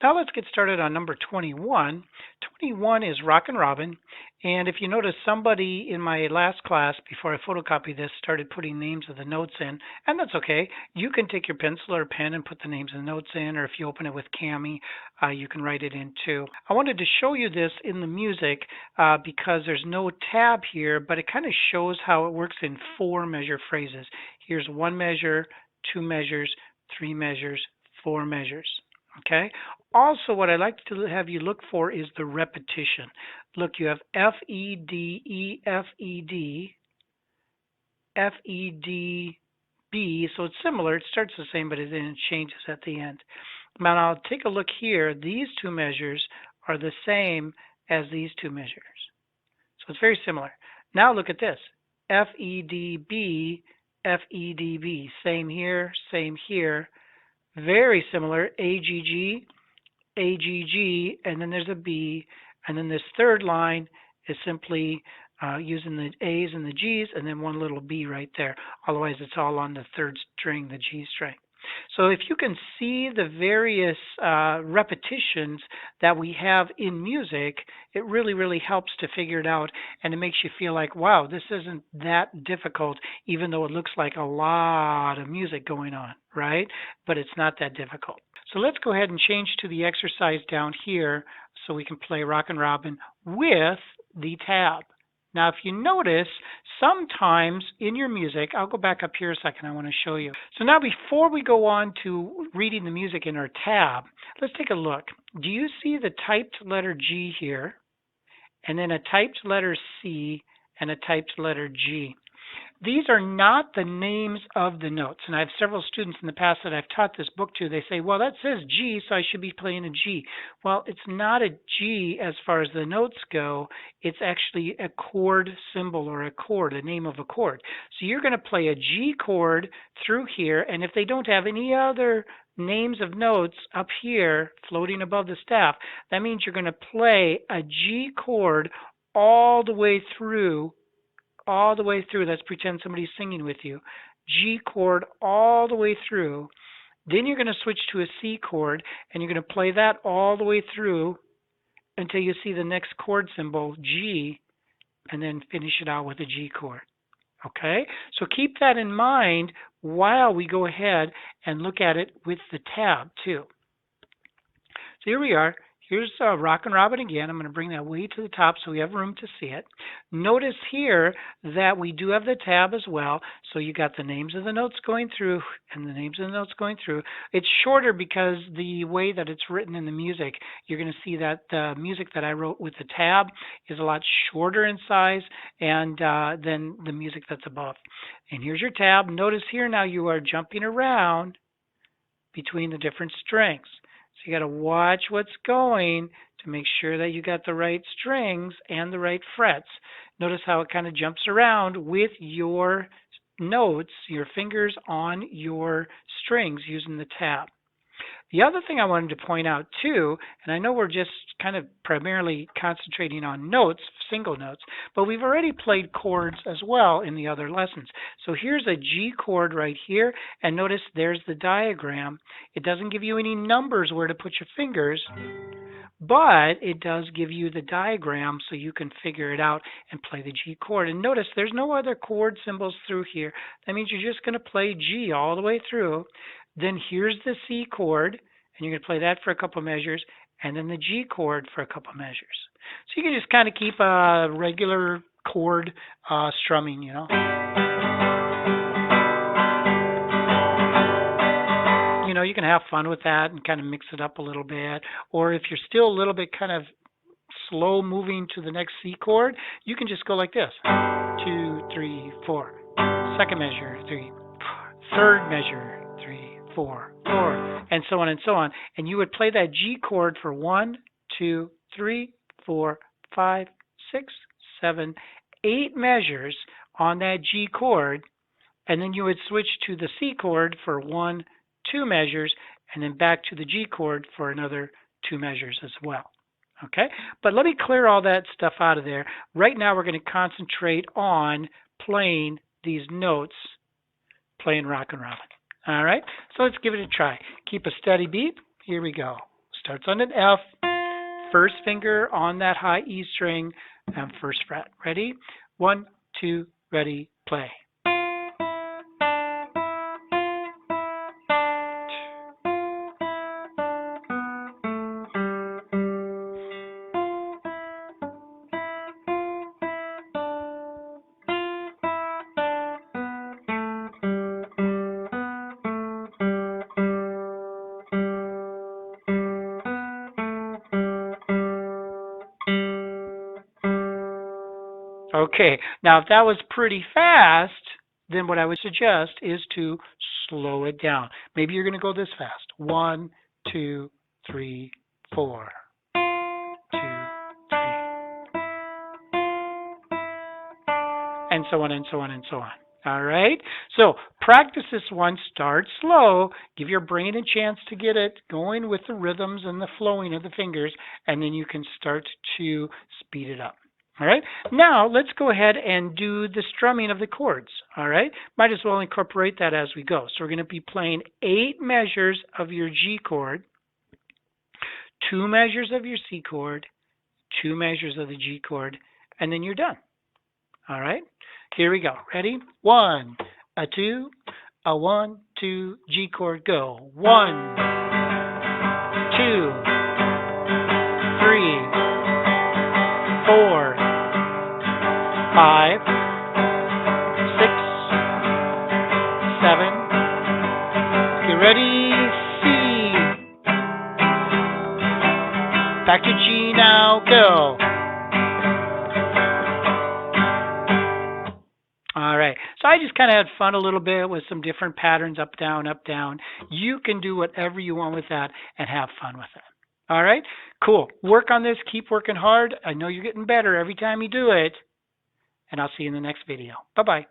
Now let's get started on number 21. 21 is Rockin' Robin. And if you notice, somebody in my last class, before I photocopy this, started putting names of the notes in. And that's okay. You can take your pencil or pen and put the names of the notes in, or if you open it with Kami, you can write it in too. I wanted to show you this in the music because there's no tab here, but it kind of shows how it works in 4-measure phrases. Here's 1 measure, 2 measures, 3 measures, 4 measures. Okay. Also, what I like to have you look for is the repetition. Look, you have F, E, D, E, F, E, D, F, E, D, B. So it's similar. It starts the same, but it then changes at the end. Now, I'll take a look here. These 2 measures are the same as these 2 measures. So it's very similar. Now look at this. F, E, D, B, F, E, D, B. Same here, same here. Very similar. A, G, G. AGG, and then there's a B, and then this third line is simply using the A's and the G's, and then one little B right there. Otherwise, it's all on the third string, the G string. So if you can see the various repetitions that we have in music, it really, really helps to figure it out, and it makes you feel like, wow, this isn't that difficult, even though it looks like a lot of music going on, right? But it's not that difficult. So let's go ahead and change to the exercise down here so we can play Rockin' Robin with the tab. Now, if you notice, sometimes in your music, I'll go back up here a second, I want to show you. So now before we go on to reading the music in our tab, let's take a look. Do you see the typed letter G here, and then a typed letter C, and a typed letter G? These are not the names of the notes. And I have several students in the past that I've taught this book to. They say, well, that says G, so I should be playing a G. Well, it's not a G as far as the notes go. It's actually a chord symbol or a chord, a name of a chord. So you're going to play a G chord through here. And if they don't have any other names of notes up here floating above the staff, that means you're going to play a G chord all the way through. Let's pretend somebody's singing with you. G chord all the way through. Then you're going to switch to a C chord, and you're going to play that all the way through until you see the next chord symbol, G, and then finish it out with a G chord. Okay? So keep that in mind while we go ahead and look at it with the tab, too. So here we are. Here's Rockin' Robin again. I'm going to bring that way to the top so we have room to see it. Notice here that we do have the tab as well. So you got the names of the notes going through and the names of the notes going through. It's shorter because the way that it's written in the music, you're going to see that the music that I wrote with the tab is a lot shorter in size and than the music that's above. And here's your tab. Notice here now you are jumping around between the different strings. So you got to watch what's going to make sure that you got the right strings and the right frets. Notice how it kind of jumps around with your notes, your fingers on your strings using the tab. The other thing I wanted to point out too, and I know we're just kind of primarily concentrating on notes, single notes, but we've already played chords as well in the other lessons. So here's a G chord right here, and notice there's the diagram. It doesn't give you any numbers where to put your fingers, but it does give you the diagram so you can figure it out and play the G chord. And notice there's no other chord symbols through here. That means you're just going to play G all the way through. Then here's the C chord, and you're going to play that for a couple measures, and then the G chord for a couple measures. So you can just kind of keep a regular chord strumming, you know. You know, you can have fun with that and kind of mix it up a little bit. Or if you're still a little bit kind of slow moving to the next C chord, you can just go like this. 2, 3, 4. Second measure, 3. Third measure, 3, 4, 4, and so on and so on. And you would play that G chord for 1, 2, 3, 4, 5, 6, 7, 8 measures on that G chord, and then you would switch to the C chord for 1, 2 measures, and then back to the G chord for another 2 measures as well. Okay, but let me clear all that stuff out of there. Right now we're going to concentrate on playing these notes, playing Rockin' Robin. All right, so let's give it a try. Keep a steady beat. Here we go. Starts on an F, first finger on that high E string, and first fret. Ready? 1, 2, ready, play. Okay, now if that was pretty fast, then what I would suggest is to slow it down. Maybe you're going to go this fast. 1, 2, 3, 4. 2, 3. And so on and so on and so on. All right? So practice this one. Start slow. Give your brain a chance to get it going with the rhythms and the flowing of the fingers, and then you can start to speed it up. All right. Now let's go ahead and do the strumming of the chords. All right. Might as well incorporate that as we go. So we're going to be playing 8 measures of your G chord, 2 measures of your C chord, 2 measures of the G chord, and then you're done. All right. Here we go. Ready? 1, a 2, a 1, 2, G chord, go. 1, 2, 3, 4, 5, 6, 7. Get ready, C. Back to G now, go. All right. So I just kind of had fun a little bit with some different patterns, up, down, up, down. You can do whatever you want with that and have fun with it. All right. Cool. Work on this. Keep working hard. I know you're getting better every time you do it. And I'll see you in the next video. Bye-bye.